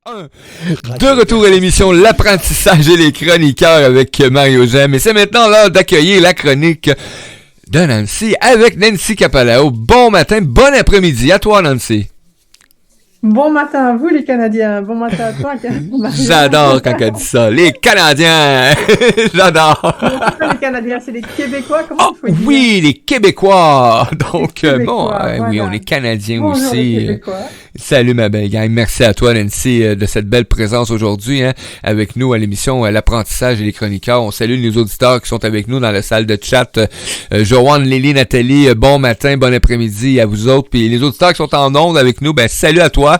Un. De retour à l'émission L'apprentissage et les chroniqueurs avec Mario Gem. Et c'est maintenant l'heure d'accueillir la chronique de Nancy avec Nancy Capalao. Bon matin, bon après-midi à toi Nancy. Bon matin à vous les Canadiens, bon matin à toi Mario. J'adore quand elle dit ça. Les Canadiens! J'adore! Non, c'est pas les Canadiens, c'est les Québécois, comment Oh il faut dire? oui, les Québécois! Donc, Québécois, oui, voilà. on est Canadiens Bonjour les aussi. Québécois. Salut ma belle gang. Merci à toi Nancy de cette belle présence aujourd'hui avec nous à l'émission L'apprentissage et les chroniqueurs. On salue les auditeurs qui sont avec nous dans la salle de chat. Joanne, Lily, Nathalie, bon matin, bon après-midi à vous autres. Puis les auditeurs qui sont en ondes avec nous, ben salut à toi.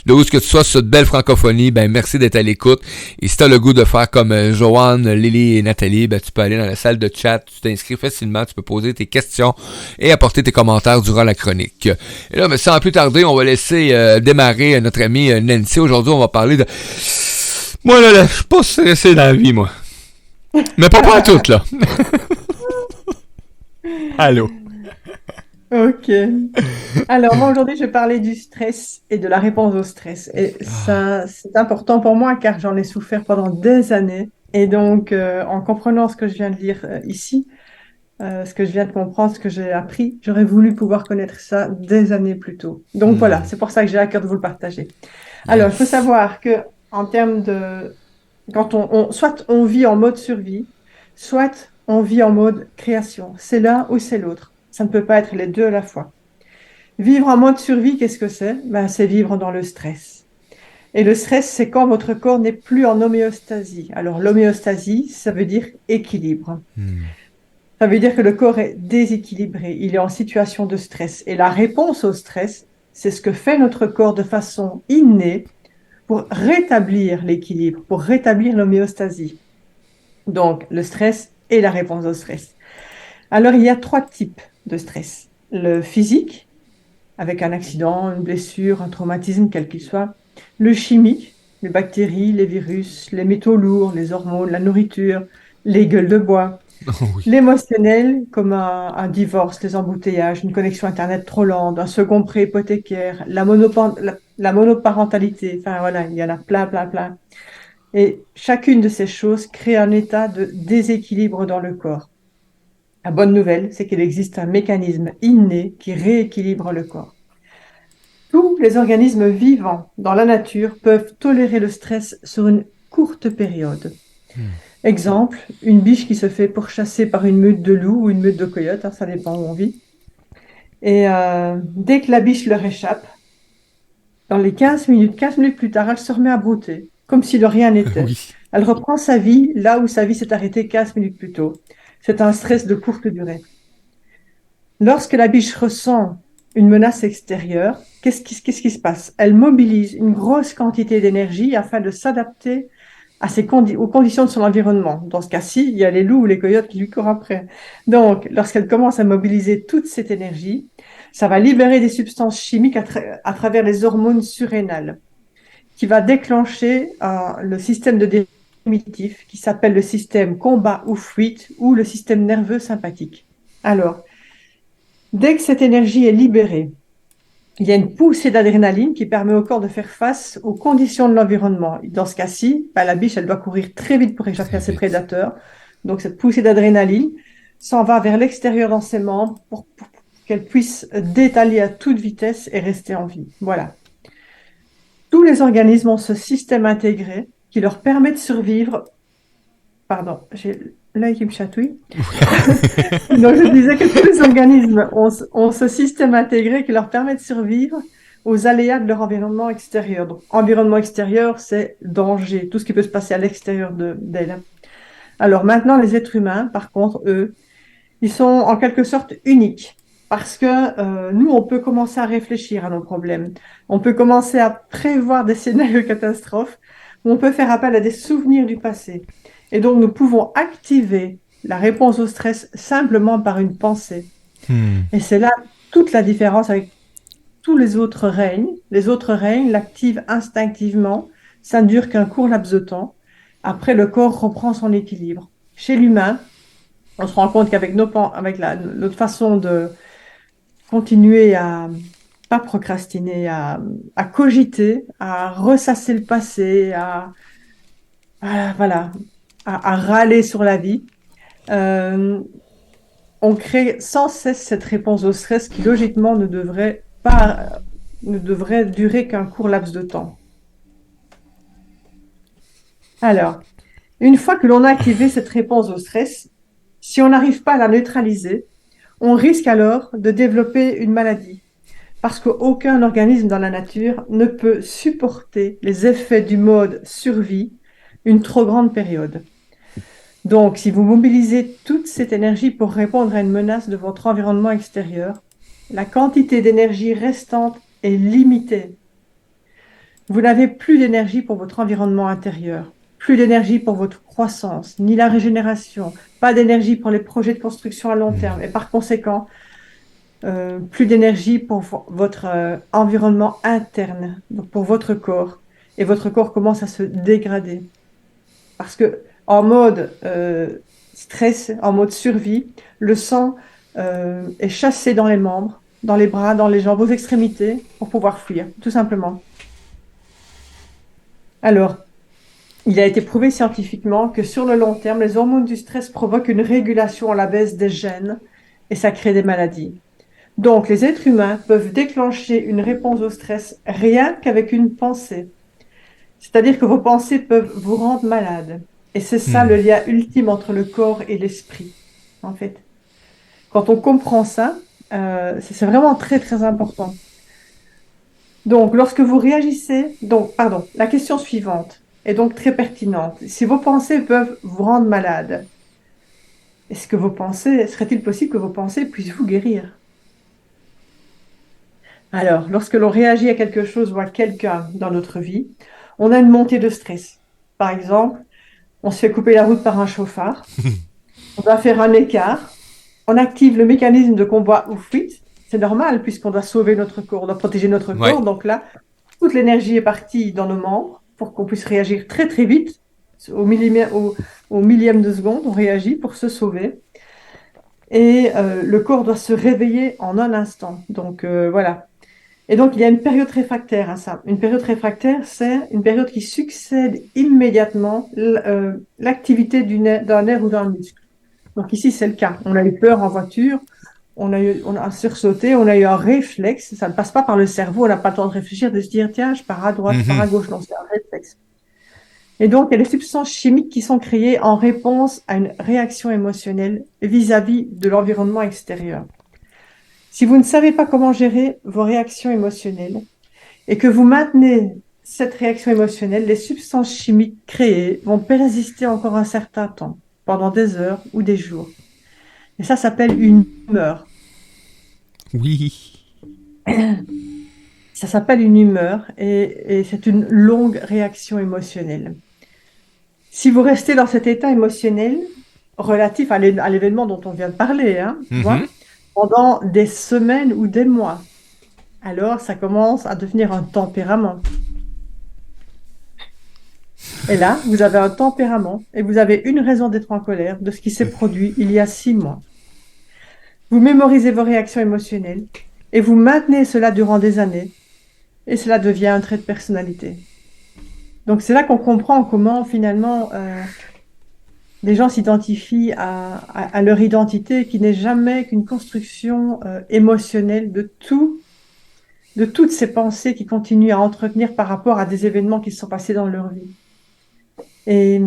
De où est-ce que tu sois sur cette belle francophonie, ben merci d'être à l'écoute. Et si tu as le goût de faire comme Joanne, Lily et Nathalie, ben tu peux aller dans la salle de chat, tu t'inscris facilement, tu peux poser tes questions et apporter tes commentaires durant la chronique. Et là, mais sans plus tarder, on va laisser démarrer notre amie Nancy. Aujourd'hui, on va parler de... Moi, là, je suis pas stressé dans la vie, moi. Mais pas tout, là. Allô. Ok. Alors moi aujourd'hui je vais parler du stress et de la réponse au stress. Et ça c'est important pour moi car j'en ai souffert pendant des années. Et donc en comprenant ce que je viens de lire ici, ce que je viens de comprendre, ce que j'ai appris, j'aurais voulu pouvoir connaître ça des années plus tôt. Donc voilà, c'est pour ça que j'ai à cœur de vous le partager. Alors il faut savoir que en termes de... Quand soit on vit en mode survie, soit on vit en mode création. C'est l'un ou c'est l'autre. Ça ne peut pas être les deux à la fois. Vivre en mode survie, qu'est-ce que c'est? Ben, c'est vivre dans le stress. Et le stress, c'est quand votre corps n'est plus en homéostasie. Alors, l'homéostasie, ça veut dire équilibre. Ça veut dire que le corps est déséquilibré, il est en situation de stress. Et la réponse au stress, c'est ce que fait notre corps de façon innée pour rétablir l'équilibre, pour rétablir l'homéostasie. Donc, le stress et la réponse au stress. Alors, il y a trois types de stress. Le physique, avec un accident, une blessure, un traumatisme, quel qu'il soit. Le chimique, les bactéries, les virus, les métaux lourds, les hormones, la nourriture, les gueules de bois. Oui. L'émotionnel, comme un divorce, les embouteillages, une connexion Internet trop lente, un second prêt hypothécaire, la monoparentalité. Enfin voilà, il y en a plein, plein, plein. Et chacune de ces choses crée un état de déséquilibre dans le corps. La bonne nouvelle, c'est qu'il existe un mécanisme inné qui rééquilibre le corps. Tous les organismes vivants dans la nature peuvent tolérer le stress sur une courte période. Exemple, une biche qui se fait pourchasser par une meute de loups ou une meute de coyotes, ça dépend où on vit. Et dès que la biche leur échappe, dans les 15 minutes plus tard, elle se remet à brouter, comme si de rien n'était. Oui. Elle reprend sa vie là où sa vie s'est arrêtée 15 minutes plus tôt. C'est un stress de courte durée. Lorsque la biche ressent une menace extérieure, qu'est-ce qui se passe? Elle mobilise une grosse quantité d'énergie afin de s'adapter aux conditions de son environnement. Dans ce cas-ci, il y a les loups ou les coyotes qui lui courent après. Donc, lorsqu'elle commence à mobiliser toute cette énergie, ça va libérer des substances chimiques à travers les hormones surrénales, qui va déclencher le système de défense primitif qui s'appelle le système combat ou fuite ou le système nerveux sympathique. Alors, dès que cette énergie est libérée, il y a une poussée d'adrénaline qui permet au corps de faire face aux conditions de l'environnement. Dans ce cas-ci, la biche, elle doit courir très vite pour échapper à ses prédateurs. Donc, cette poussée d'adrénaline s'en va vers l'extérieur dans ses membres pour qu'elle puisse détaler à toute vitesse et rester en vie. Voilà. Tous les organismes ont ce système intégré qui leur permet de survivre. Pardon, j'ai l'œil qui me chatouille. Donc, je disais que tous les organismes ont ce système intégré qui leur permet de survivre aux aléas de leur environnement extérieur. Donc, environnement extérieur, c'est danger, tout ce qui peut se passer à l'extérieur d'elle. Alors maintenant, les êtres humains, par contre, eux, ils sont en quelque sorte uniques parce que nous, on peut commencer à réfléchir à nos problèmes. On peut commencer à prévoir des scénarios catastrophes. On peut faire appel à des souvenirs du passé. Et donc, nous pouvons activer la réponse au stress simplement par une pensée. Et c'est là toute la différence avec tous les autres règnes. Les autres règnes l'activent instinctivement. Ça ne dure qu'un court laps de temps. Après, le corps reprend son équilibre. Chez l'humain, on se rend compte qu'avec notre façon de continuer à pas procrastiner, à cogiter, à ressasser le passé, voilà, à râler sur la vie, euh, on crée sans cesse cette réponse au stress qui logiquement ne devrait durer qu'un court laps de temps. Alors, une fois que l'on a activé cette réponse au stress, si on n'arrive pas à la neutraliser, on risque alors de développer une maladie. Parce qu'aucun organisme dans la nature ne peut supporter les effets du mode survie une trop grande période. Donc, si vous mobilisez toute cette énergie pour répondre à une menace de votre environnement extérieur, la quantité d'énergie restante est limitée. Vous n'avez plus d'énergie pour votre environnement intérieur, plus d'énergie pour votre croissance, ni la régénération, pas d'énergie pour les projets de construction à long terme, et par conséquent, plus d'énergie pour votre environnement interne, donc pour votre corps. Et votre corps commence à se dégrader. Parce que en mode stress, en mode survie, le sang est chassé dans les membres, dans les bras, dans les jambes, aux extrémités, pour pouvoir fuir, tout simplement. Alors, il a été prouvé scientifiquement que sur le long terme, les hormones du stress provoquent une régulation à la baisse des gènes et ça crée des maladies. Donc, les êtres humains peuvent déclencher une réponse au stress rien qu'avec une pensée. C'est-à-dire que vos pensées peuvent vous rendre malade. Et c'est ça le lien ultime entre le corps et l'esprit, en fait. Quand on comprend ça, c'est vraiment très, très important. Donc, lorsque vous réagissez, la question suivante est donc très pertinente. Si vos pensées peuvent vous rendre malade, serait-il possible que vos pensées puissent vous guérir? Alors, lorsque l'on réagit à quelque chose ou à quelqu'un dans notre vie, on a une montée de stress. Par exemple, on se fait couper la route par un chauffard, on doit faire un écart, on active le mécanisme de combat ou fuite. C'est normal puisqu'on doit sauver notre corps, on doit protéger notre corps. Donc là, toute l'énergie est partie dans nos membres pour qu'on puisse réagir très très vite. Au millième de seconde, on réagit pour se sauver. Et le corps doit se réveiller en un instant. Donc voilà. Et donc, il y a une période réfractaire à ça. Une période réfractaire, c'est une période qui succède immédiatement l'activité d'un nerf ou d'un muscle. Donc ici, c'est le cas. On a eu peur en voiture, on a sursauté, on a eu un réflexe. Ça ne passe pas par le cerveau, on n'a pas le temps de réfléchir, de se dire, tiens, je pars à droite, je pars à gauche. Non, c'est un réflexe. Et donc, il y a des substances chimiques qui sont créées en réponse à une réaction émotionnelle vis-à-vis de l'environnement extérieur. Si vous ne savez pas comment gérer vos réactions émotionnelles et que vous maintenez cette réaction émotionnelle, les substances chimiques créées vont persister encore un certain temps, pendant des heures ou des jours. Et ça s'appelle une humeur. Oui. Ça s'appelle une humeur et c'est une longue réaction émotionnelle. Si vous restez dans cet état émotionnel relatif à l'événement dont on vient de parler, tu vois, pendant des semaines ou des mois, alors ça commence à devenir un tempérament. Et là, vous avez un tempérament et vous avez une raison d'être en colère de ce qui s'est produit il y a 6 mois. Vous mémorisez vos réactions émotionnelles et vous maintenez cela durant des années et cela devient un trait de personnalité. Donc c'est là qu'on comprend comment finalement les gens s'identifient à leur identité qui n'est jamais qu'une construction émotionnelle de toutes ces pensées qui continuent à entretenir par rapport à des événements qui se sont passés dans leur vie. Et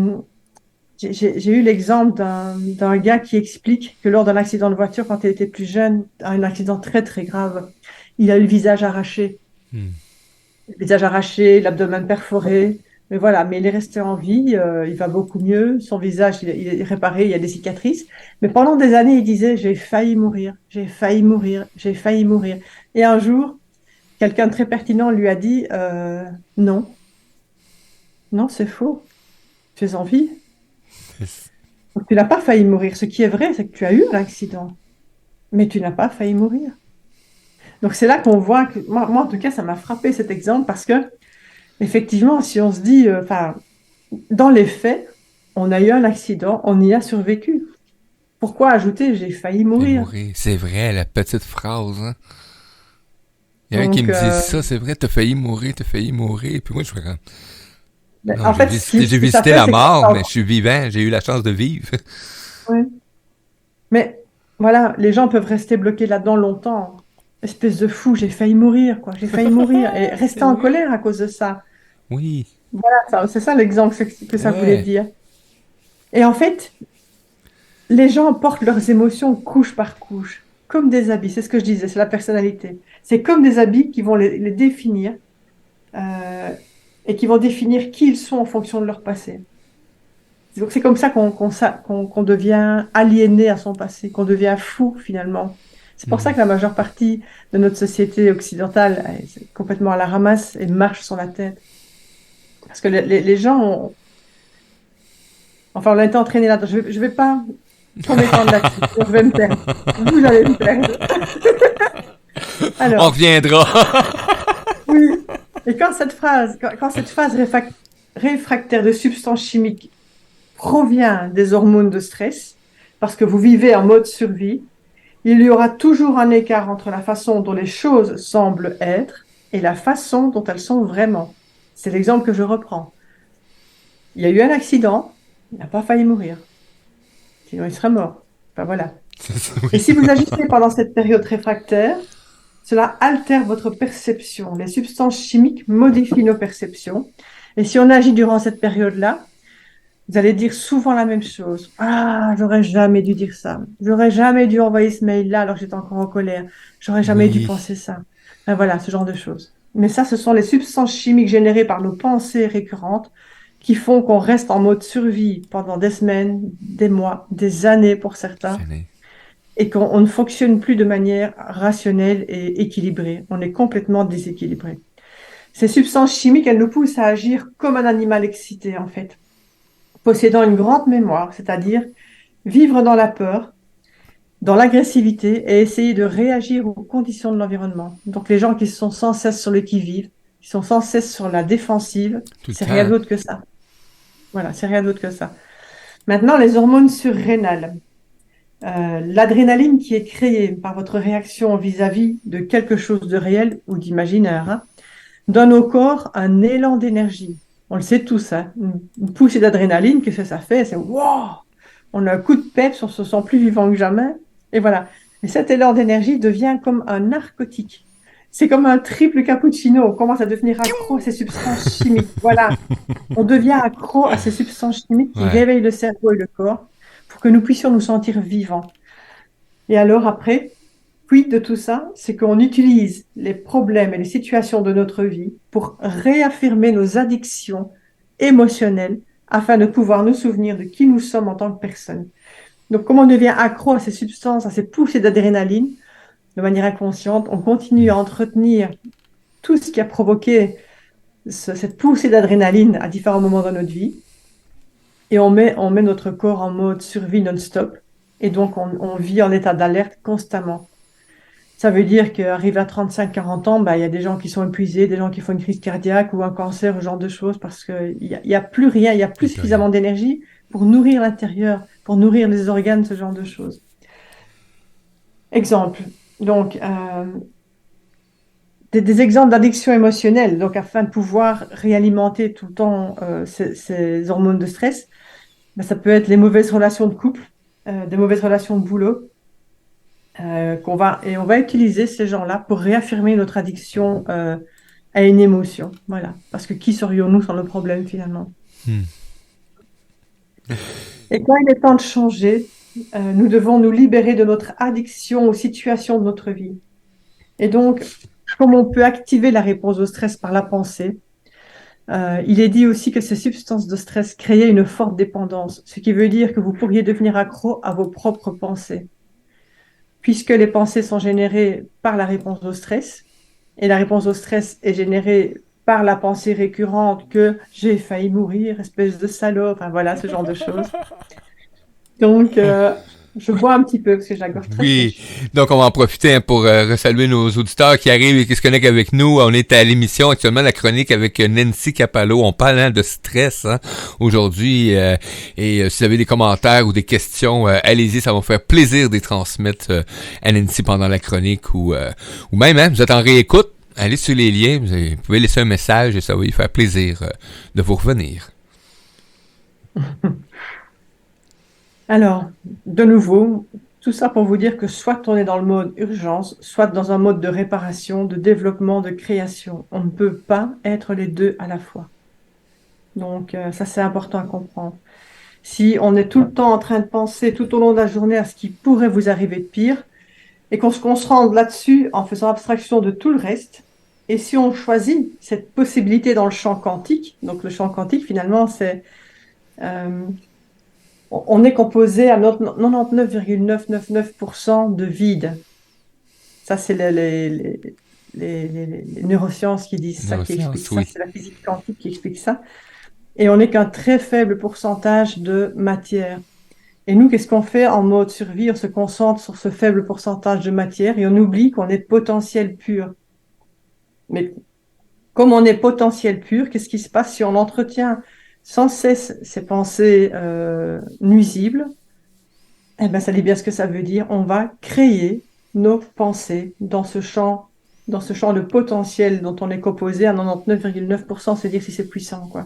j'ai eu l'exemple d'un gars qui explique que lors d'un accident de voiture, quand il était plus jeune, un accident très très grave, il a eu le visage arraché. Le visage arraché, l'abdomen perforé. Mais voilà, mais il est resté en vie, il va beaucoup mieux, son visage il est réparé, il y a des cicatrices. Mais pendant des années, il disait, j'ai failli mourir, j'ai failli mourir, j'ai failli mourir. Et un jour, quelqu'un de très pertinent lui a dit, non, c'est faux, tu es en vie. Donc, tu n'as pas failli mourir. Ce qui est vrai, c'est que tu as eu un accident, mais tu n'as pas failli mourir. Donc c'est là qu'on voit que, moi en tout cas, ça m'a frappé cet exemple parce que effectivement, si on se dit, dans les faits, on a eu un accident, on y a survécu. Pourquoi ajouter j'ai failli mourir? C'est vrai, la petite phrase. Hein? Il y a un qui Donc, me dit ça, c'est vrai, t'as failli mourir. Puis moi, je fais comme, non, en fait, j'ai ce que ça visité fait, la c'est que mort, mais je suis vivant, j'ai eu la chance de vivre. ouais. Mais voilà, les gens peuvent rester bloqués là-dedans longtemps. Espèce de fou, j'ai failli mourir, quoi. J'ai failli mourir et C'est rester en vrai. colère à cause de ça. Oui. Voilà, c'est ça l'exemple que ça voulait Ouais. dire. Et en fait, les gens portent leurs émotions couche par couche, comme des habits. C'est ce que je disais, c'est la personnalité. C'est comme des habits qui vont les définir euh, et qui vont définir qui ils sont en fonction de leur passé. Donc c'est comme ça qu'on devient aliéné à son passé, qu'on devient fou finalement. C'est pour ça Hmm. que la majeure partie de notre société occidentale est complètement à la ramasse et marche sur la tête. Parce que les gens enfin, on a été entraînés là-dedans. Je vais pas trop m'étendre là-dessus. Je vais me perdre. Vous allez me perdre. On Alors, reviendra. oui. Et quand cette phase réfractaire de substances chimiques provient des hormones de stress, parce que vous vivez en mode survie, il y aura toujours un écart entre la façon dont les choses semblent être et la façon dont elles sont vraiment. C'est l'exemple que je reprends. Il y a eu un accident, il n'a pas failli mourir. Sinon, il serait mort. Enfin, voilà. Et Oui. si vous agissez pendant cette période réfractaire, cela altère votre perception. Les substances chimiques modifient nos perceptions. Et si on agit durant cette période-là, vous allez dire souvent la même chose. Ah, j'aurais jamais dû dire ça. J'aurais jamais dû envoyer ce mail-là alors que j'étais encore en colère. J'aurais jamais dû Oui. penser ça. Ben voilà, ce genre de choses. Mais ça, ce sont les substances chimiques générées par nos pensées récurrentes qui font qu'on reste en mode survie pendant des semaines, des mois, des années pour certains, et qu'on ne fonctionne plus de manière rationnelle et équilibrée. On est complètement déséquilibré. Ces substances chimiques, elles nous poussent à agir comme un animal excité, en fait, possédant une grande mémoire, c'est-à-dire vivre dans la peur, dans l'agressivité et essayer de réagir aux conditions de l'environnement. Donc les gens qui sont sans cesse sur le qui-vive, qui sont sans cesse sur la défensive, Tout le c'est rien temps. d'autre que ça. Voilà, c'est rien d'autre que ça. Maintenant, les hormones surrénales. L'adrénaline qui est créée par votre réaction vis-à-vis de quelque chose de réel ou d'imaginaire, hein, donne au corps un élan d'énergie. On le sait tous, hein, une poussée d'adrénaline, qu'est-ce que ça fait? C'est wow! On a un coup de peps, on se sent plus vivant que jamais. Et voilà. Et cet élan d'énergie devient comme un narcotique. C'est comme un triple cappuccino. On commence à devenir accro à ces substances chimiques. Voilà. On devient accro à ces substances chimiques qui Ouais. réveillent le cerveau et le corps pour que nous puissions nous sentir vivants. Et alors après, quid de tout ça? C'est qu'on utilise les problèmes et les situations de notre vie pour réaffirmer nos addictions émotionnelles afin de pouvoir nous souvenir de qui nous sommes en tant que personne. Donc, comme on devient accro à ces substances, à ces poussées d'adrénaline, de manière inconsciente, on continue à entretenir tout ce qui a provoqué cette poussée d'adrénaline à différents moments dans notre vie. Et on met notre corps en mode survie non-stop. Et donc, on vit en état d'alerte constamment. Ça veut dire qu'arrivé à 35-40 ans, bah, il y a des gens qui sont épuisés, des gens qui font une crise cardiaque ou un cancer, ce genre de choses, parce qu'il y a plus rien, il n'y a plus Plus rien. suffisamment d'énergie pour nourrir l'intérieur, pour nourrir les organes, ce genre de choses. Exemple, donc, des exemples d'addiction émotionnelle, donc afin de pouvoir réalimenter tout le temps ces hormones de stress, bah, ça peut être les mauvaises relations de couple, des mauvaises relations de boulot, on va utiliser ces gens-là pour réaffirmer notre addiction à une émotion. Voilà. Parce que qui serions-nous sans le problème finalement? Hmm. Et quand il est temps de changer, nous devons nous libérer de notre addiction aux situations de notre vie. Et donc, comme on peut activer la réponse au stress par la pensée, il est dit aussi que ces substances de stress créaient une forte dépendance, ce qui veut dire que vous pourriez devenir accro à vos propres pensées, puisque les pensées sont générées par la réponse au stress, et la réponse au stress est générée par la pensée récurrente que j'ai failli mourir, espèce de salaud, enfin voilà, ce genre de choses. Donc, je bois un petit peu parce que j'ai la gorge très Oui, sèche. donc on va en profiter pour resaluer nos auditeurs qui arrivent et qui se connectent avec nous. On est à l'émission actuellement, la chronique avec Nancy Capallo. On parle de stress aujourd'hui. Et si vous avez des commentaires ou des questions, allez-y, ça va me faire plaisir de les transmettre à Nancy pendant la chronique ou même, vous êtes en réécoute. allez sur les liens, vous pouvez laisser un message et ça va lui faire plaisir de vous revenir. Alors, de nouveau, tout ça pour vous dire que soit on est dans le mode urgence, soit dans un mode de réparation, de développement, de création. On ne peut pas être les deux à la fois. Donc, ça, c'est important à comprendre. Si on est tout le temps en train de penser tout au long de la journée à ce qui pourrait vous arriver de pire, et qu'on se rende là-dessus en faisant abstraction de tout le reste, et si on choisit cette possibilité dans le champ quantique, donc le champ quantique, finalement, c'est... on est composé à 99,999% de vide. Ça, c'est les neurosciences qui disent ça, qui expliquent ça. Oui. C'est la physique quantique qui explique ça. Et on n'est qu'un très faible pourcentage de matière. Et nous, qu'est-ce qu'on fait en mode survie? On se concentre sur ce faible pourcentage de matière et on oublie qu'on est potentiel pur. Mais comme on est potentiel pur, qu'est-ce qui se passe si on entretient sans cesse ces pensées nuisibles? Eh ben, ça dit bien ce que ça veut dire. On va créer nos pensées dans ce champ de potentiel dont on est composé à 99,9%. C'est dire si c'est puissant, quoi.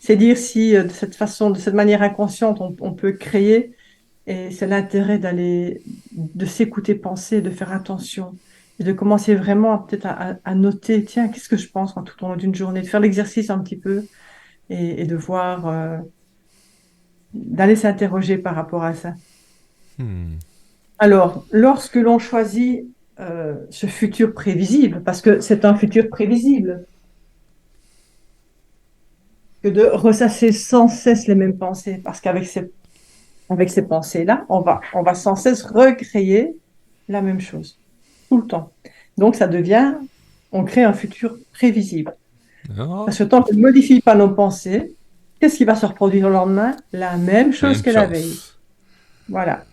C'est dire si de cette façon, de cette manière inconsciente, on peut créer. Et c'est l'intérêt de s'écouter penser, de faire attention et de commencer vraiment peut-être à noter, tiens, qu'est-ce que je pense tout au long d'une journée, de faire l'exercice un petit peu et de voir, d'aller s'interroger par rapport à ça. Alors, lorsque l'on choisit ce futur prévisible, parce que c'est un futur prévisible, que de ressasser sans cesse les mêmes pensées, parce qu'avec ces pensées-là, on va sans cesse recréer la même chose, tout le temps. Donc, on crée un futur prévisible. Parce que tant qu'on ne modifie pas nos pensées, qu'est-ce qui va se reproduire le lendemain? La même chose que la veille. Voilà.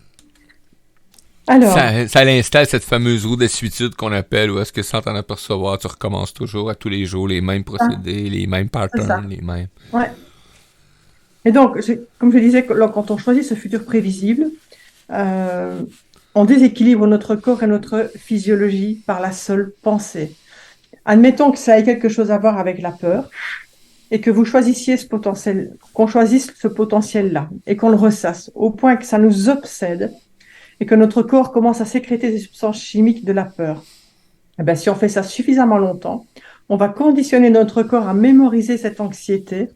Alors, ça installe cette fameuse roue d'essuie-tude qu'on appelle, où est-ce que sans t'en apercevoir, tu recommences toujours à tous les jours les mêmes procédés, les mêmes patterns, les mêmes... Ouais. Et donc, comme je disais, quand on choisit ce futur prévisible, on déséquilibre notre corps et notre physiologie par la seule pensée. Admettons que ça ait quelque chose à voir avec la peur et que vous choisissiez ce potentiel, qu'on choisisse ce potentiel-là et qu'on le ressasse au point que ça nous obsède et que notre corps commence à sécréter des substances chimiques de la peur. Eh bien, si on fait ça suffisamment longtemps, on va conditionner notre corps à mémoriser cette anxiété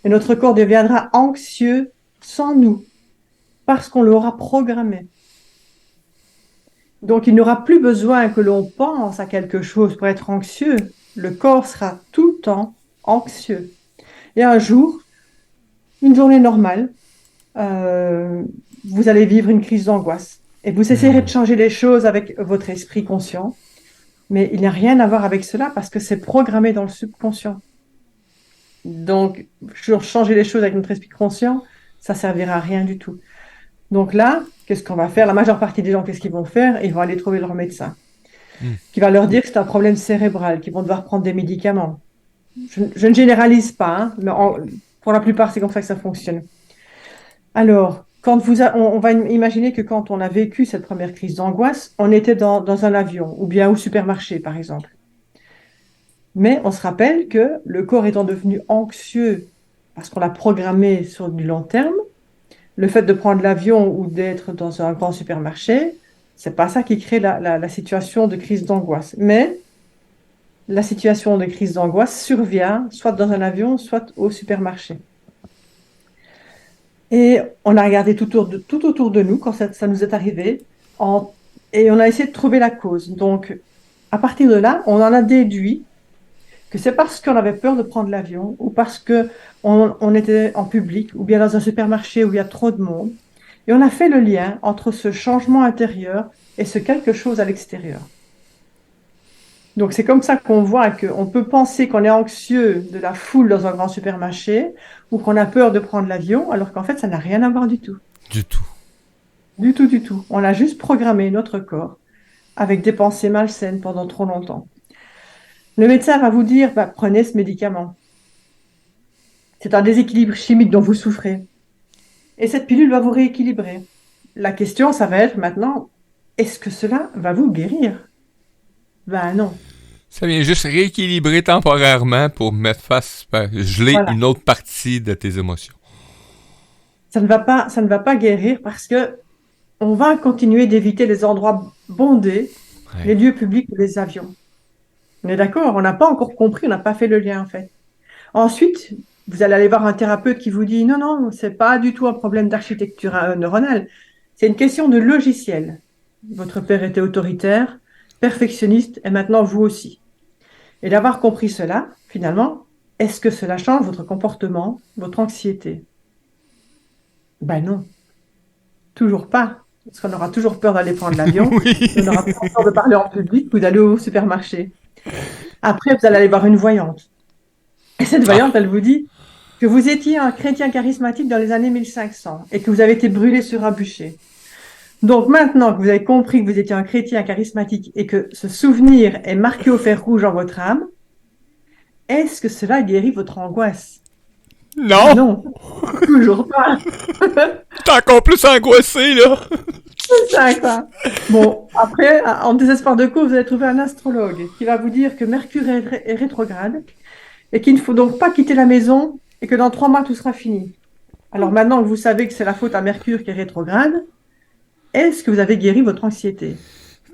et notre corps deviendra anxieux sans nous parce qu'on l'aura programmé. Donc, il n'aura plus besoin que l'on pense à quelque chose pour être anxieux. Le corps sera tout le temps anxieux. Et un jour, une journée normale, vous allez vivre une crise d'angoisse. Et vous essayerez de changer les choses avec votre esprit conscient. Mais il n'y a rien à voir avec cela parce que c'est programmé dans le subconscient. Donc, changer les choses avec notre esprit conscient, ça servira à rien du tout. Donc là, qu'est-ce qu'on va faire? La majeure partie des gens, qu'est-ce qu'ils vont faire? Ils vont aller trouver leur médecin, qui va leur dire que c'est un problème cérébral, qu'ils vont devoir prendre des médicaments. Je ne généralise pas, hein, mais pour la plupart, c'est comme ça que ça fonctionne. Alors, on va imaginer que quand on a vécu cette première crise d'angoisse, on était dans un avion ou bien au supermarché, par exemple. Mais on se rappelle que le corps étant devenu anxieux parce qu'on l'a programmé sur du long terme, le fait de prendre l'avion ou d'être dans un grand supermarché, c'est pas ça qui crée la situation de crise d'angoisse. Mais la situation de crise d'angoisse survient soit dans un avion, soit au supermarché. Et on a regardé tout autour de nous quand ça nous est arrivé et on a essayé de trouver la cause. Donc, à partir de là, on en a déduit que c'est parce qu'on avait peur de prendre l'avion ou parce qu'on était en public ou bien dans un supermarché où il y a trop de monde. Et on a fait le lien entre ce changement intérieur et ce quelque chose à l'extérieur. Donc c'est comme ça qu'on voit qu'on peut penser qu'on est anxieux de la foule dans un grand supermarché ou qu'on a peur de prendre l'avion, alors qu'en fait ça n'a rien à voir du tout. Du tout. Du tout, du tout. On a juste programmé notre corps avec des pensées malsaines pendant trop longtemps. Le médecin va vous dire, prenez ce médicament. C'est un déséquilibre chimique dont vous souffrez. Et cette pilule va vous rééquilibrer. La question, ça va être maintenant, est-ce que cela va vous guérir? Ben non. Ça vient juste rééquilibrer temporairement pour mettre face, geler Voilà. une autre partie de tes émotions. Ça ne va pas guérir parce que on va continuer d'éviter les endroits bondés, les Ouais. lieux publics ou les avions. On est d'accord? On n'a pas encore compris, on n'a pas fait le lien en fait. Ensuite, vous allez aller voir un thérapeute qui vous dit non, non, c'est pas du tout un problème d'architecture neuronale. C'est une question de logiciel. Votre père était autoritaire, perfectionniste, et maintenant vous aussi. Et d'avoir compris cela, finalement, est-ce que cela change votre comportement, votre anxiété? Ben non, toujours pas. Parce qu'on aura toujours peur d'aller prendre l'avion, on aura toujours peur de parler en public ou d'aller au supermarché. Après, vous allez aller voir une voyante. Et cette Ah, voyante, elle vous dit que vous étiez un chrétien charismatique dans les années 1500 et que vous avez été brûlé sur un bûcher. Donc maintenant que vous avez compris que vous étiez un chrétien charismatique et que ce souvenir est marqué au fer rouge en votre âme, est-ce que cela guérit votre angoisse? Ben non! non, toujours pas. T'es encore plus angoissé, là! C'est ça, quoi. Bon, après, en désespoir de cause, vous allez trouver un astrologue qui va vous dire que Mercure est rétrograde et qu'il ne faut donc pas quitter la maison et que dans 3 mois, tout sera fini. Alors maintenant que vous savez que c'est la faute à Mercure qui est rétrograde, est-ce que vous avez guéri votre anxiété?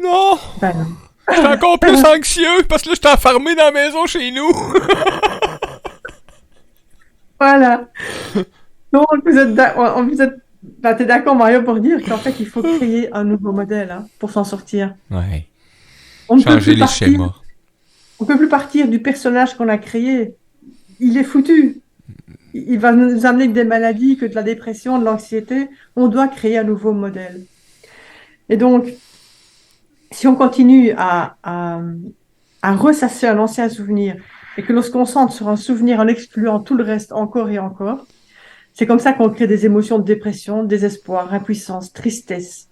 Non! Ben non. J'étais encore plus anxieux parce que là, j'étais enfermé dans la maison chez nous. Voilà. Donc, ben, t'es d'accord, Mario, pour dire qu'en fait, il faut créer un nouveau modèle hein, pour s'en sortir. Ouais. On ne peut Changer plus les partir, schémas. on peut plus partir du personnage qu'on a créé. Il est foutu. Il va nous amener que des maladies, que de la dépression, de l'anxiété. On doit créer un nouveau modèle. Et donc, si on continue à ressasser un ancien souvenir et que l'on se concentre sur un souvenir en excluant tout le reste encore et encore, c'est comme ça qu'on crée des émotions de dépression, désespoir, impuissance, tristesse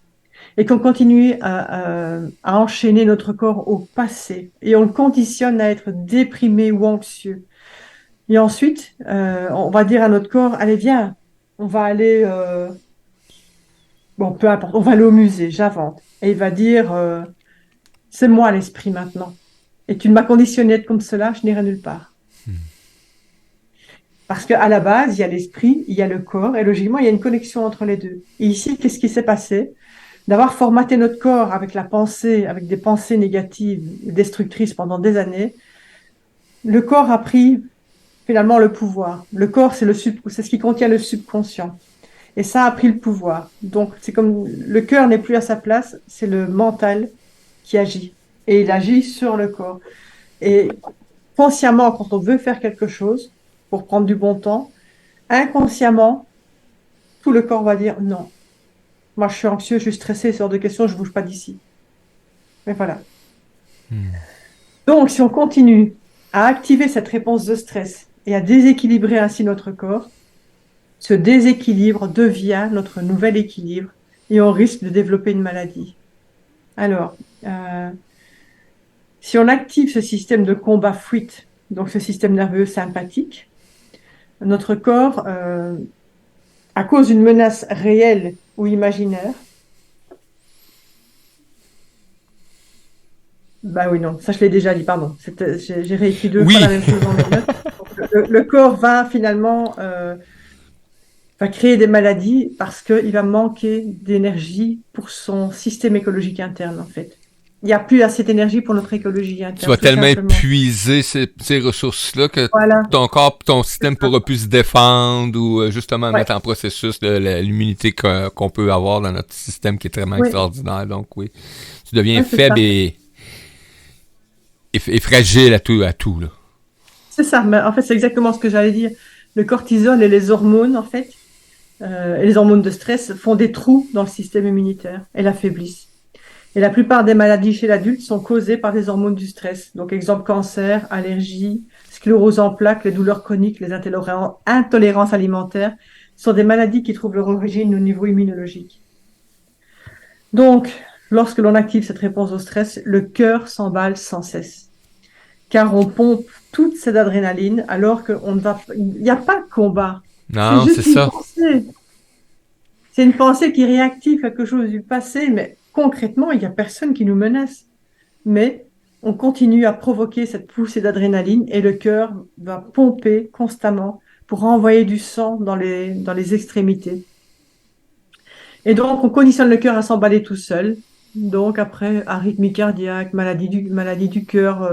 et qu'on continue à enchaîner notre corps au passé et on le conditionne à être déprimé ou anxieux. Et ensuite, on va dire à notre corps, allez, viens, on va aller, bon, peu importe, on va aller au musée, j'invente. Et il va dire, c'est moi l'esprit maintenant. Et tu m'as conditionné à être comme cela, je n'irai nulle part. Parce qu'à la base, il y a l'esprit, il y a le corps, et logiquement, il y a une connexion entre les deux. Et ici, qu'est-ce qui s'est passé? D'avoir formaté notre corps avec la pensée, avec des pensées négatives, destructrices pendant des années, le corps a pris finalement le pouvoir. Le corps, c'est ce qui contient le subconscient. Et ça a pris le pouvoir. Donc, c'est comme le cœur n'est plus à sa place, c'est le mental qui agit. Et il agit sur le corps. Et consciemment, quand on veut faire quelque chose, pour prendre du bon temps, inconsciemment, tout le corps va dire non. Moi, je suis anxieux, je suis stressé, c'est hors de question, je bouge pas d'ici. Mais voilà. Donc, si on continue à activer cette réponse de stress et à déséquilibrer ainsi notre corps, ce déséquilibre devient notre nouvel équilibre et on risque de développer une maladie. Alors, si on active ce système de combat-fuite, donc ce système nerveux sympathique, notre corps, à cause d'une menace réelle ou imaginaire, bah oui, non, ça je l'ai déjà dit, pardon. J'ai réécrit 2 fois la Oui! même chose dans mes notes. Donc, le corps va finalement va créer des maladies parce qu'il va manquer d'énergie pour son système écologique interne, en fait. Il n'y a plus assez d'énergie pour notre écologie Tu interne, vas tout tellement simplement. épuiser ces ressources-là que Voilà, ton corps, ton c'est système ça. pourra plus se défendre ou justement Ouais, mettre en processus l'immunité qu'on peut avoir dans notre système qui est tellement oui, extraordinaire. Donc oui, tu deviens ouais, c'est faible ça. et fragile à tout là. C'est ça. Mais en fait, c'est exactement ce que j'allais dire. Le cortisol et les hormones, en fait, et les hormones de stress font des trous dans le système immunitaire et l'affaiblissent. Et la plupart des maladies chez l'adulte sont causées par les hormones du stress. Donc, exemple, cancer, allergie, sclérose en plaques, les douleurs chroniques, les intolérances alimentaires sont des maladies qui trouvent leur origine au niveau immunologique. Donc, lorsque l'on active cette réponse au stress, le cœur s'emballe sans cesse. Car on pompe toute cette adrénaline alors il n'y a pas de combat. C'est Non, c'est juste une ça. pensée. C'est une pensée qui réactive quelque chose du passé, mais concrètement, il n'y a personne qui nous menace. Mais on continue à provoquer cette poussée d'adrénaline et le cœur va pomper constamment pour renvoyer du sang dans les extrémités. Et donc, on conditionne le cœur à s'emballer tout seul. Donc, après, arythmie cardiaque, maladie du cœur,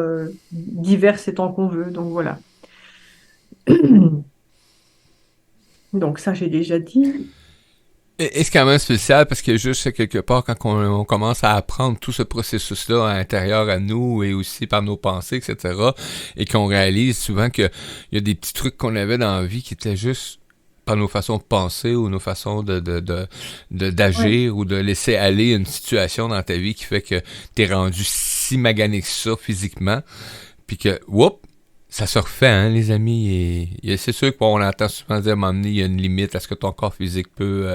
diverses et tant qu'on veut. Donc, voilà. Donc, ça, j'ai déjà dit. Et c'est quand même spécial parce que juste quelque part, quand on commence à apprendre tout ce processus-là à l'intérieur à nous et aussi par nos pensées, etc., et qu'on réalise souvent qu'il y a des petits trucs qu'on avait dans la vie qui étaient juste par nos façons de penser ou nos façons Ouais, d'agir ou de laisser aller une situation dans ta vie qui fait que t'es rendu si magané que ça physiquement, puis que, whoop, ça se refait, hein, les amis. C'est sûr qu'on entend souvent dire à un moment donné, il y a une limite à ce que ton corps physique peut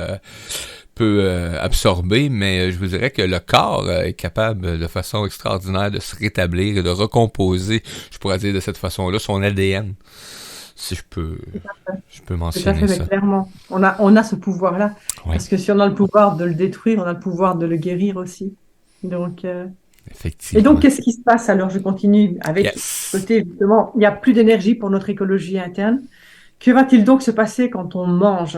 absorber, mais je vous dirais que le corps est capable de façon extraordinaire de se rétablir et de recomposer, je pourrais dire de cette façon-là, son ADN, si je peux tout à mentionner fait, mais ça. clairement, on a ce pouvoir-là. Oui, Parce que si on a le pouvoir de le détruire, on a le pouvoir de le guérir aussi. Donc, et donc, effectivement. qu'est-ce qui se passe alors? Je continue avec ce Yes! côté, justement, il n'y a plus d'énergie pour notre écologie interne. Que va-t-il donc se passer quand on mange?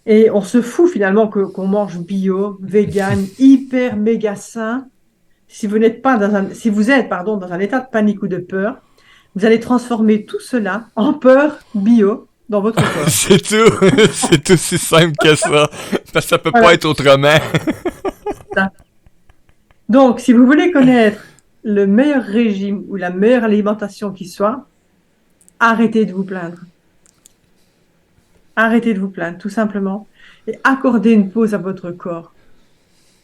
Et on se fout finalement qu'on mange bio, vegan, hyper méga sain. Si vous n'êtes pas dans un, si vous êtes, pardon, dans un état de panique ou de peur, vous allez transformer tout cela en peur bio dans votre corps. C'est tout! C'est aussi simple que ça! Parce que ça peut pas Voilà. être autrement! Donc, si vous voulez connaître le meilleur régime ou la meilleure alimentation qui soit, arrêtez de vous plaindre. Arrêtez de vous plaindre, tout simplement. Et accordez une pause à votre corps.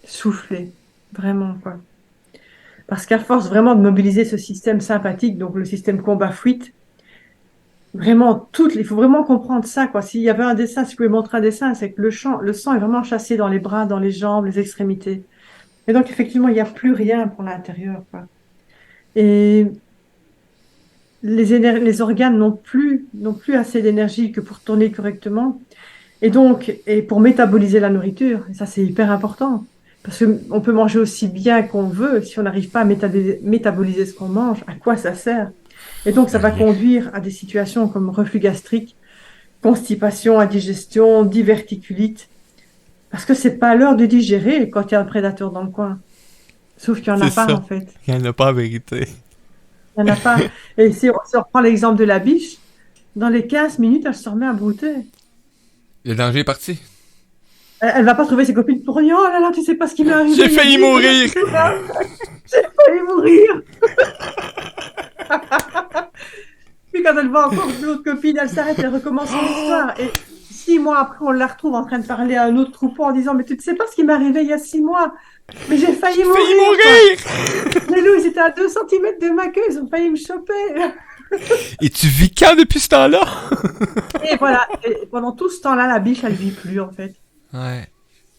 Soufflez. Vraiment, quoi. Parce qu'à force vraiment de mobiliser ce système sympathique, donc le système combat-fuite, vraiment, il faut vraiment comprendre ça, quoi. S'il y avait un dessin, si je pouvais montrer un dessin, c'est que le sang est vraiment chassé dans les bras, dans les jambes, les extrémités. Et donc, effectivement, il n'y a plus rien pour l'intérieur, quoi. Et les organes n'ont plus assez d'énergie que pour tourner correctement. Et donc, et pour métaboliser la nourriture, et ça c'est hyper important, parce qu'on peut manger aussi bien qu'on veut, si on n'arrive pas à métaboliser ce qu'on mange, à quoi ça sert? Et donc, ça va Rien. conduire à des situations comme reflux gastrique, constipation, indigestion, diverticulite, parce que c'est pas l'heure de digérer quand il y a un prédateur dans le coin. Sauf qu'il n'y en C'est a pas, ça. en fait. Il n'y en a pas en vérité. Il n'y en a pas. Et si on reprend l'exemple de la biche, dans les 15 minutes, elle se remet à brouter. Le danger est parti. Elle va pas trouver ses copines pour rien. Oh là là, tu sais pas ce qui m'est arrivé J'ai il y a failli 10 minutes. mourir! J'ai failli mourir. Puis quand elle voit encore l'autre copine, elle s'arrête, elle recommence son histoire. Et 6 mois après, on la retrouve en train de parler à un autre troupeau en disant, mais tu ne sais pas ce qui m'est arrivé il y a 6 mois. Mais j'ai failli J'ai failli mourir, quoi. mourir! Les loups, ils étaient à 2 centimètres de ma queue, ils ont failli me choper. Et tu vis quand depuis ce temps-là? Et voilà. Et pendant tout ce temps-là, la biche, elle vit plus, en fait. Ouais.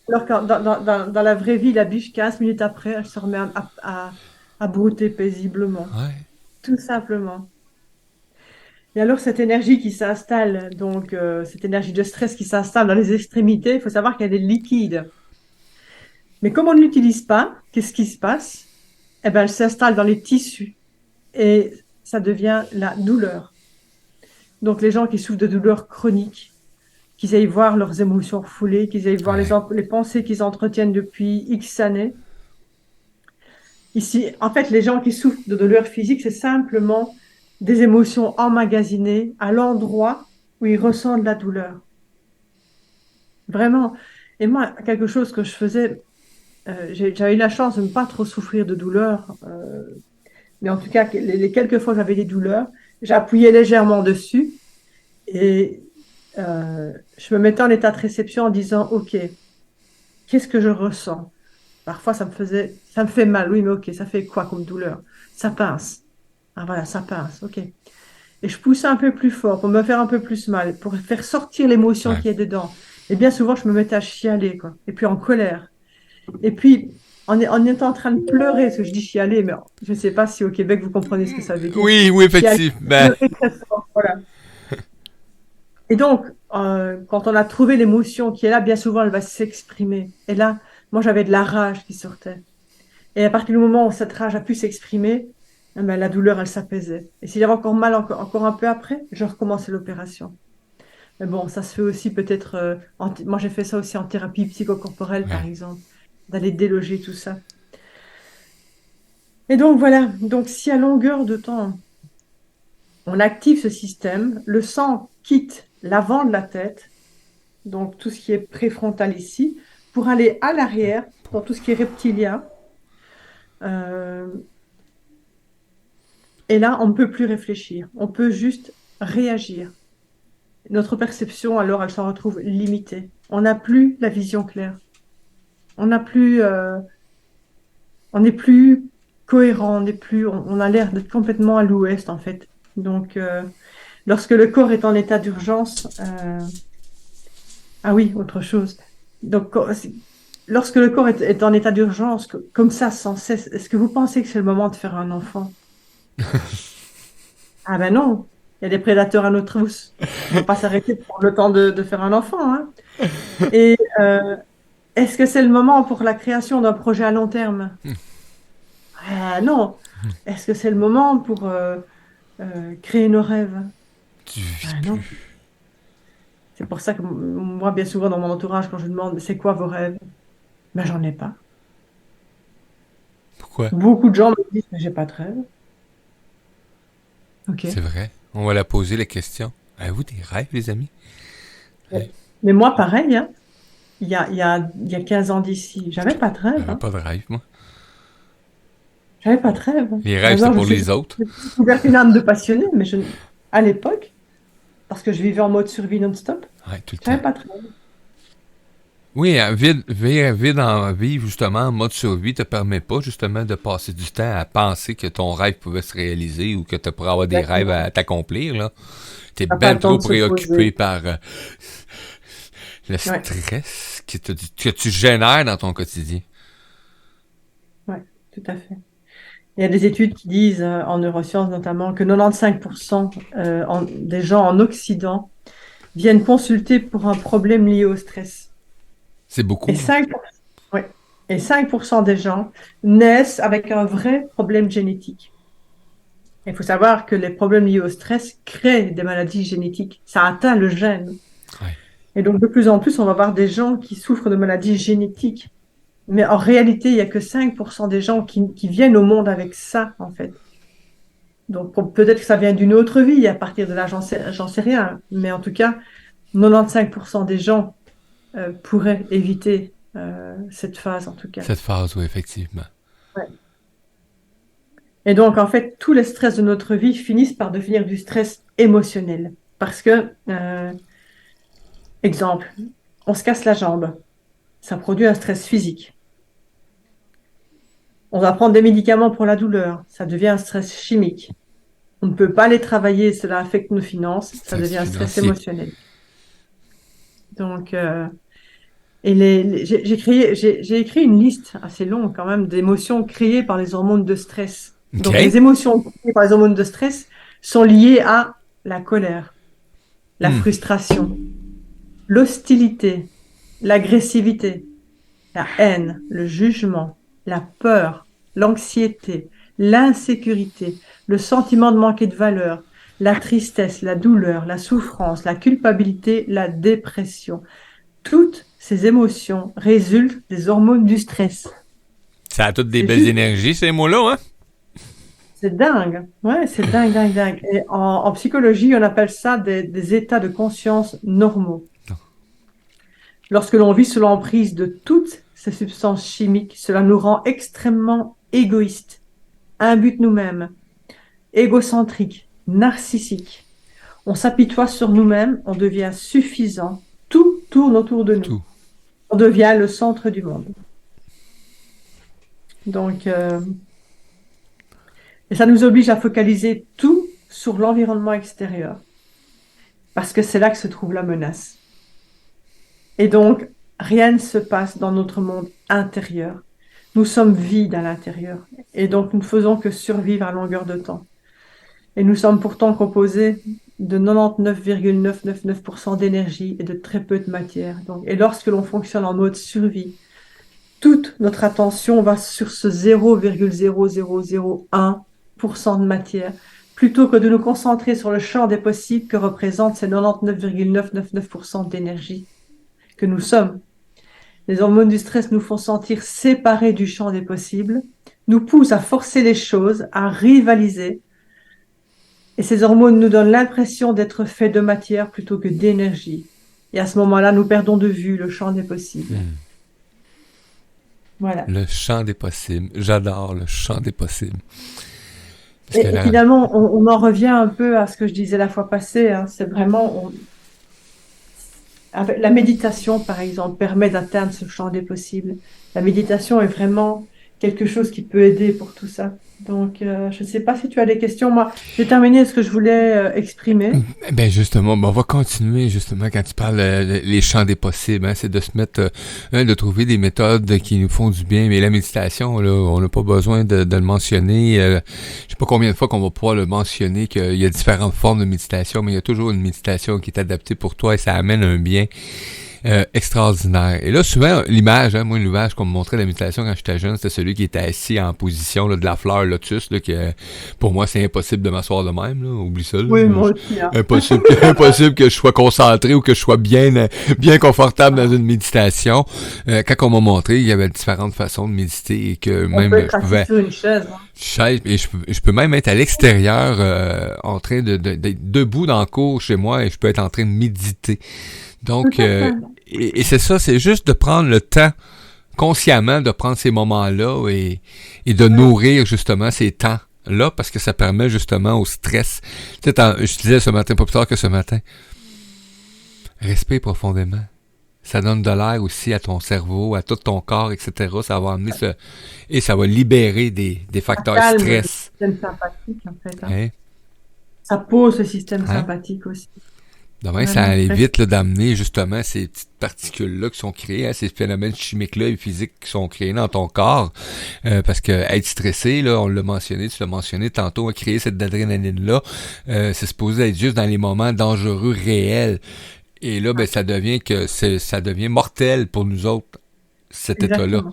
Alors que dans la vraie vie, la biche, 15 minutes après, elle se remet à brouter paisiblement. Ouais. Tout simplement. Et alors, cette énergie qui s'installe, donc cette énergie de stress qui s'installe dans les extrémités, il faut savoir qu'elle est liquide. Mais comme on ne l'utilise pas, qu'est-ce qui se passe? Eh ben, elle s'installe dans les tissus et ça devient la douleur. Donc, les gens qui souffrent de douleurs chroniques, qu'ils aillent voir leurs émotions refoulées, qu'ils aillent voir Ouais. les pensées qu'ils entretiennent depuis X années. Ici, en fait, les gens qui souffrent de douleurs physiques, c'est simplement des émotions emmagasinées à l'endroit où ils ressentent la douleur. Vraiment. Et moi, quelque chose que je faisais, j'avais eu la chance de ne pas trop souffrir de douleur, mais en tout cas, les quelques fois que j'avais des douleurs, j'appuyais légèrement dessus et je me mettais en état de réception en disant, OK, qu'est-ce que je ressens? Parfois, ça me fait mal, oui, mais OK, ça fait quoi comme douleur? Ça pince. Ah voilà, ça pince, OK. Et je poussais un peu plus fort pour me faire un peu plus mal, pour faire sortir l'émotion Ouais. qui est dedans. Et bien souvent, je me mettais à chialer, quoi. Et puis en colère. Et puis, en étant en train de pleurer, parce que je dis chialer, mais je ne sais pas si au Québec, vous comprenez ce que ça veut dire. Oui, oui, Chialer, effectivement. pleurer très fort, voilà. Et donc, quand on a trouvé l'émotion qui est là, bien souvent, elle va s'exprimer. Et là, moi, j'avais de la rage qui sortait. Et à partir du moment où cette rage a pu s'exprimer, eh ben, la douleur, elle s'apaisait. Et s'il y avait encore mal encore un peu après, je recommençais l'opération. Mais bon, ça se fait aussi peut-être. Moi, j'ai fait ça aussi en thérapie psychocorporelle, par Ouais. exemple, d'aller déloger tout ça. Et donc voilà. Donc si à longueur de temps, on active ce système, le sang quitte l'avant de la tête, donc tout ce qui est préfrontal ici, pour aller à l'arrière, dans tout ce qui est reptilien. Euh, et là, on ne peut plus réfléchir. On peut juste réagir. Notre perception, alors, elle s'en retrouve limitée. On n'a plus la vision claire. On n'a plus, on n'est plus cohérent, on a l'air d'être complètement à l'ouest, en fait. Donc, lorsque le corps est en état d'urgence, ah oui, autre chose. Donc, lorsque le corps est en état d'urgence, comme ça, sans cesse, est-ce que vous pensez que c'est le moment de faire un enfant? Ah ben non, il y a des prédateurs à nos trousses. On ne va pas s'arrêter pour le temps de faire un enfant, hein. Et est-ce que c'est le moment pour la création d'un projet à long terme? Ah non. Est-ce que c'est le moment pour créer nos rêves? Tu vis Ah non. plus. C'est pour ça que moi, bien souvent, dans mon entourage, quand je demande c'est quoi vos rêves? Ben j'en ai pas. Pourquoi? Beaucoup de gens me disent mais j'ai pas de rêve. Ok. C'est vrai. On va la poser la question. Avez-vous des rêves, les amis? Hein? Mais moi, pareil, hein. Il y a 15 ans d'ici, j'avais pas de rêve, J'avais hein. pas de rêve, moi. J'avais pas de rêve. Les rêves, c'est Maintenant, pour les autres. j'ai découvert une âme de passionné, mais à l'époque, parce que je vivais en mode survie non-stop, Ouais, tout le j'avais temps. pas de rêve. Oui, vivre justement en mode survie te permet pas justement de passer du temps à penser que ton rêve pouvait se réaliser ou que tu pourrais avoir des rêves Exactement. à t'accomplir, là. T'es T'as pas ben le temps trop de se préoccupé poser. par le Ouais, stress que tu génères dans ton quotidien. ouais, tout à fait. Il y a des études qui disent, en neurosciences notamment, que 95% des gens en Occident viennent consulter pour un problème lié au stress. C'est Et beaucoup, hein? 5%, ouais, et 5% des gens naissent avec un vrai problème génétique. Il faut savoir que les problèmes liés au stress créent des maladies génétiques. Ça atteint le gène. Ouais. Et donc, de plus en plus, on va voir des gens qui souffrent de maladies génétiques. Mais en réalité, il n'y a que 5% des gens qui viennent au monde avec ça, en fait. Donc, peut-être que ça vient d'une autre vie. À partir de là, j'en sais rien. Mais en tout cas, 95% des gens pourraient éviter cette phase, en tout cas. Cette phase, oui, effectivement. Ouais. Et donc, en fait, tous les stress de notre vie finissent par devenir du stress émotionnel. Parce que, exemple, on se casse la jambe. Ça produit un stress physique. On va prendre des médicaments pour la douleur. Ça devient un stress chimique. On ne peut pas aller travailler, cela affecte nos finances. Ça Stress devient un stress financier. émotionnel. Donc, et j'ai écrit une liste assez longue quand même d'émotions créées par les hormones de stress. Donc, les OK? émotions créées par les hormones de stress sont liées à la colère, la Hmm. frustration, l'hostilité, l'agressivité, la haine, le jugement, la peur, l'anxiété, l'insécurité, le sentiment de manquer de valeur, la tristesse, la douleur, la souffrance, la culpabilité, la dépression. Toutes ces émotions résultent des hormones du stress. Ça a toutes des C'est belles juste, énergies, ces mots-là, hein? c'est dingue. Ouais, c'est dingue, dingue, dingue. Et en psychologie, on appelle ça des états de conscience normaux. Lorsque l'on vit sous l'emprise de toutes ces substances chimiques, cela nous rend extrêmement égoïstes, imbutes nous-mêmes, égocentriques, narcissiques. On s'apitoie sur nous-mêmes, on devient suffisant, tout tourne autour de nous. Tout. On devient le centre du monde. Donc, et ça nous oblige à focaliser tout sur l'environnement extérieur, parce que c'est là que se trouve la menace. Et donc, rien ne se passe dans notre monde intérieur. Nous sommes vides à l'intérieur. Et donc, nous ne faisons que survivre à longueur de temps. Et nous sommes pourtant composés de 99,999% d'énergie et de très peu de matière. Donc, et lorsque l'on fonctionne en mode survie, toute notre attention va sur ce 0,0001% de matière, plutôt que de nous concentrer sur le champ des possibles que représente ces 99,999% d'énergie que nous sommes. Les hormones du stress nous font sentir séparés du champ des possibles, nous poussent à forcer les choses, à rivaliser. Et ces hormones nous donnent l'impression d'être faits de matière plutôt que d'énergie. Et à ce moment-là, nous perdons de vue le champ des possibles. Voilà. Le champ des possibles. J'adore le champ des possibles. Et finalement, on en revient un peu à ce que je disais la fois passée. Hein. C'est vraiment... La méditation, par exemple, permet d'atteindre ce champ des possibles. La méditation est vraiment quelque chose qui peut aider pour tout ça. Donc, je ne sais pas si tu as des questions. Moi, j'ai terminé ce que je voulais exprimer. Ben justement, on va continuer justement quand tu parles les champs des possibles. Hein, c'est de se mettre, de trouver des méthodes qui nous font du bien. Mais la méditation, là, on n'a pas besoin de le mentionner. Je sais pas combien de fois qu'on va pouvoir le mentionner qu'il y a différentes formes de méditation, mais il y a toujours une méditation qui est adaptée pour toi et ça amène un bien. Extraordinaire. Et là, souvent, l'image, moi, l'image qu'on me montrait de la méditation quand j'étais jeune, c'était celui qui était assis en position là, de la fleur lotus, là, que pour moi, c'est impossible de m'asseoir de même, là. Oublie ça. Là. Oui, moi aussi. Hein. Impossible que je sois concentré ou que je sois bien confortable dans une méditation. Quand on m'a montré, il y avait différentes façons de méditer et que on même peut être je pouvais... sur une chaise. Hein. Et je peux même être à l'extérieur en train d'être debout dans le cours chez moi et je peux être en train de méditer. Donc, et c'est ça, c'est juste de prendre le temps, consciemment, de prendre ces moments-là et de nourrir justement ces temps-là, parce que ça permet justement au stress. Tu sais, je disais ce matin, pas plus tard que ce matin, respire profondément. Ça donne de l'air aussi à ton cerveau, à tout ton corps, etc. Ça va amener et ça va libérer des facteurs ça calme stress. Le système sympathique, en fait. Hein. Hein? Ça pose le système sympathique aussi. Demain, ça évite là, d'amener justement ces petites particules-là qui sont créées, hein, ces phénomènes chimiques-là et physiques qui sont créés dans ton corps. Parce que être stressé, là, on l'a mentionné, tu l'as mentionné tantôt, à créer cette adrénaline-là, c'est supposé être juste dans les moments dangereux réels. Et là, ben, ça devient mortel pour nous autres, cet état-là.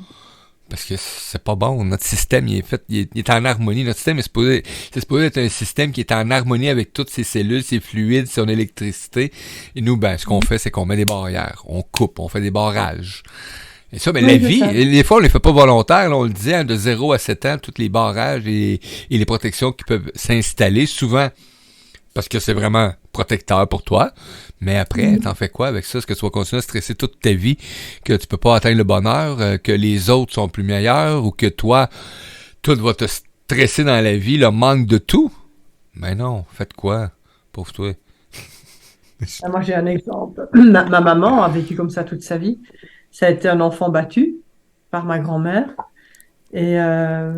Parce que c'est pas bon. Notre système, il est en harmonie. Notre système c'est supposé être un système qui est en harmonie avec toutes ses cellules, ses fluides, son électricité. Et nous, ben, ce qu'on fait, c'est qu'on met des barrières. On coupe, on fait des barrages. Et ça, ben, la vie, des fois, on les fait pas volontaires. Là, on le disait, hein, de 0 à 7 ans, tous les barrages et les protections qui peuvent s'installer, souvent parce que c'est vraiment protecteur pour toi. Mais après, t'en fais quoi avec ça? Est-ce que tu vas continuer à stresser toute ta vie, que tu peux pas atteindre le bonheur, que les autres sont plus meilleurs, ou que toi, tout va te stresser dans la vie, le manque de tout? Ben non, faites quoi? Pauvre toi. Moi, j'ai un exemple. Ma maman a vécu comme ça toute sa vie. Ça a été un enfant battu par ma grand-mère. Et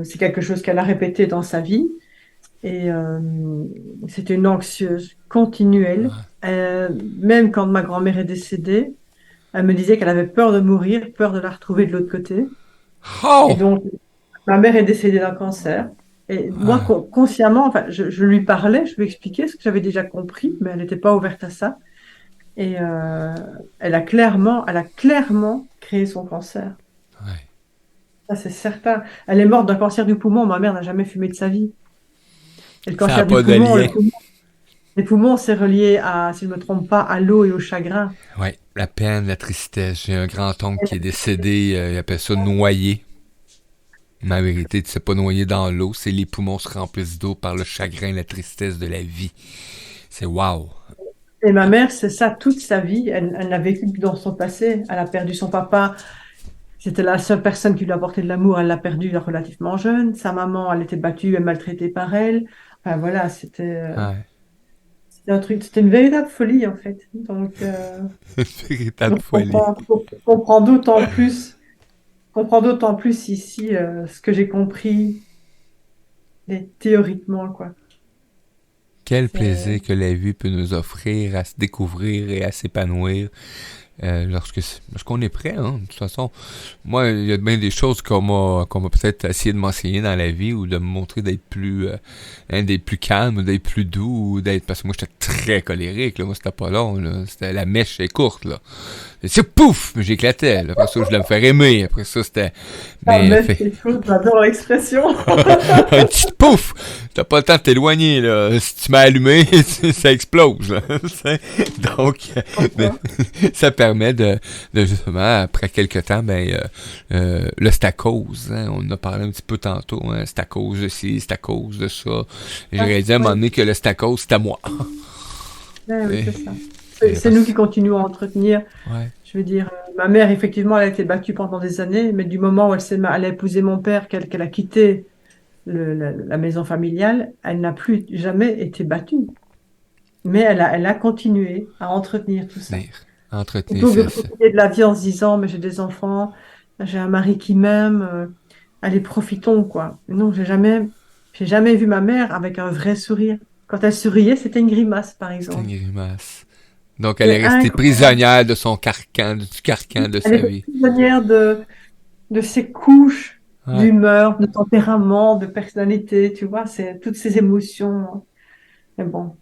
c'est quelque chose qu'elle a répété dans sa vie. Et c'était une anxieuse continuelle. Même quand ma grand-mère est décédée, elle me disait qu'elle avait peur de mourir, peur de la retrouver de l'autre côté. Oh! Et donc, ma mère est décédée d'un cancer. Et moi, consciemment, enfin, je lui parlais, je lui expliquais ce que j'avais déjà compris, mais elle n'était pas ouverte à ça. Et elle a clairement créé son cancer. Ouais. Ça, c'est certain. Elle est morte d'un cancer du poumon. Ma mère n'a jamais fumé de sa vie. Et le cancer du poumon, les poumons, c'est relié à, si je ne me trompe pas, à l'eau et au chagrin. Oui, la peine, la tristesse. J'ai un grand-oncle qui est décédé, il appelle ça noyer. Mais en vérité, tu ne sais pas noyer dans l'eau, c'est les poumons se remplissent d'eau par le chagrin, la tristesse de la vie. C'est wow! Et ma mère, c'est ça toute sa vie. Elle n'a vécu que dans son passé. Elle a perdu son papa. C'était la seule personne qui lui apportait de l'amour. Elle l'a perdu relativement jeune. Sa maman, elle était battue et maltraitée par elle. Enfin, voilà, c'était un truc, c'était une véritable folie en fait. Donc, Une véritable folie. On comprend d'autant plus ici ce que j'ai compris théoriquement, quoi. Quel plaisir que la vie peut nous offrir à se découvrir et à s'épanouir. lorsqu'on est prêt, hein. De toute façon, moi, il y a bien des choses qu'on m'a peut-être essayé de m'enseigner dans la vie ou de me montrer d'être plus calme, d'être plus doux, parce que moi, j'étais très colérique, là. Moi, c'était pas long, là. C'était la mèche est courte, là. C'est pouf! Mais j'éclatais, là. Après ça, je voulais me faire aimer. Après ça, c'était, Mais c'est fou, j'adore l'expression. un petit pouf! T'as pas le temps de t'éloigner, là. Si tu m'as allumé, ça explose, là. Donc, ça permet de justement, après quelques temps, le stacose, hein, on en a parlé un petit peu tantôt, hein, c'est à cause de ci, c'est à cause de ça. J'aurais dit à un moment donné que le stacose, c'est à moi. Oui, c'est ça. C'est nous qui continuons à entretenir. Ouais. Je veux dire, ma mère, effectivement, elle a été battue pendant des années, mais du moment où elle a épousé mon père, qu'elle a quitté la maison familiale, elle n'a plus jamais été battue. Mais elle a continué à entretenir tout ça. Entretenir, Plutôt que de c'est ça. profiter de la vie en se disant, mais j'ai des enfants, j'ai un mari qui m'aime, allez, profitons, quoi. Non, j'ai jamais vu ma mère avec un vrai sourire. Quand elle souriait, c'était une grimace, par C'était exemple. une grimace. Donc, elle C'est est restée incroyable. prisonnière de son carcan, du carcan de Elle sa était vie. prisonnière de ses couches Ouais. d'humeur, de tempérament, de personnalité, tu vois, c'est toutes ces émotions. Mais bon,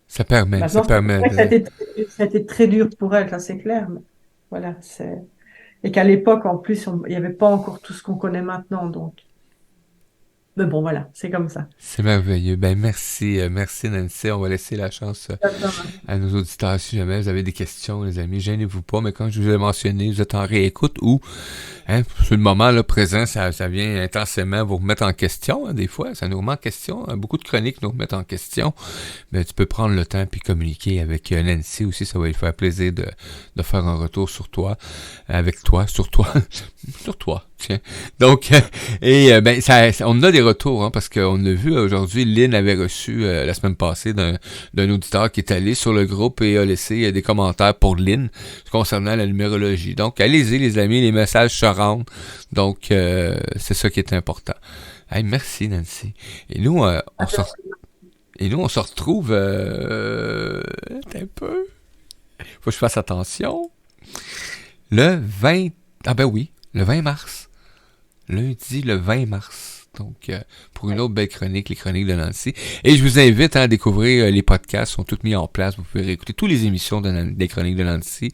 Ça permet maintenant, c'est vrai que de... ça a été très dur pour elle, ça c'est clair. Mais voilà, et qu'à l'époque, en plus, il n'y avait pas encore tout ce qu'on connaît maintenant, donc. Mais bon, voilà, c'est comme ça. C'est merveilleux. Merci Nancy. On va laisser la chance à nos auditeurs si jamais vous avez des questions, les amis. Gênez-vous pas, mais comme je vous ai mentionné, vous êtes en réécoute ou, hein, sur le moment là, présent, ça vient intensément vous remettre en question, hein, des fois. Ça nous remet en question. Hein. Beaucoup de chroniques nous remettent en question. Mais tu peux prendre le temps puis communiquer avec Nancy aussi. Ça va lui faire plaisir de faire un retour sur toi, sur toi, sur toi. Tiens. Donc, on a des retours, hein, parce qu'on a vu aujourd'hui, Lynn avait reçu la semaine passée d'un auditeur qui est allé sur le groupe et a laissé des commentaires pour Lynn concernant la numérologie. Donc, allez-y les amis, les messages se rendent. Donc, c'est ça qui est important. Hey, merci Nancy. Et nous, on se retrouve un peu. Faut que je fasse attention. Le 20... Ah ben oui, le 20 mars. Lundi le 20 mars. Donc, pour une autre belle chronique, les chroniques de Nancy. Et je vous invite à découvrir les podcasts, sont tous mis en place. Vous pouvez réécouter toutes les émissions des chroniques de Nancy.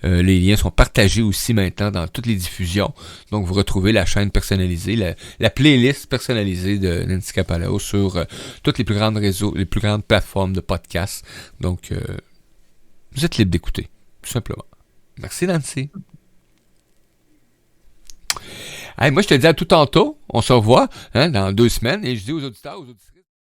Les liens sont partagés aussi maintenant dans toutes les diffusions. Donc, vous retrouvez la chaîne personnalisée, la playlist personnalisée de Nancy Capalao sur toutes les plus grandes réseaux, les plus grandes plateformes de podcasts. Donc, vous êtes libre d'écouter, tout simplement. Merci Nancy. Hey, moi, je te dis à tout tantôt. On se revoit, hein, dans 2 semaines. Et je dis aux auditeurs,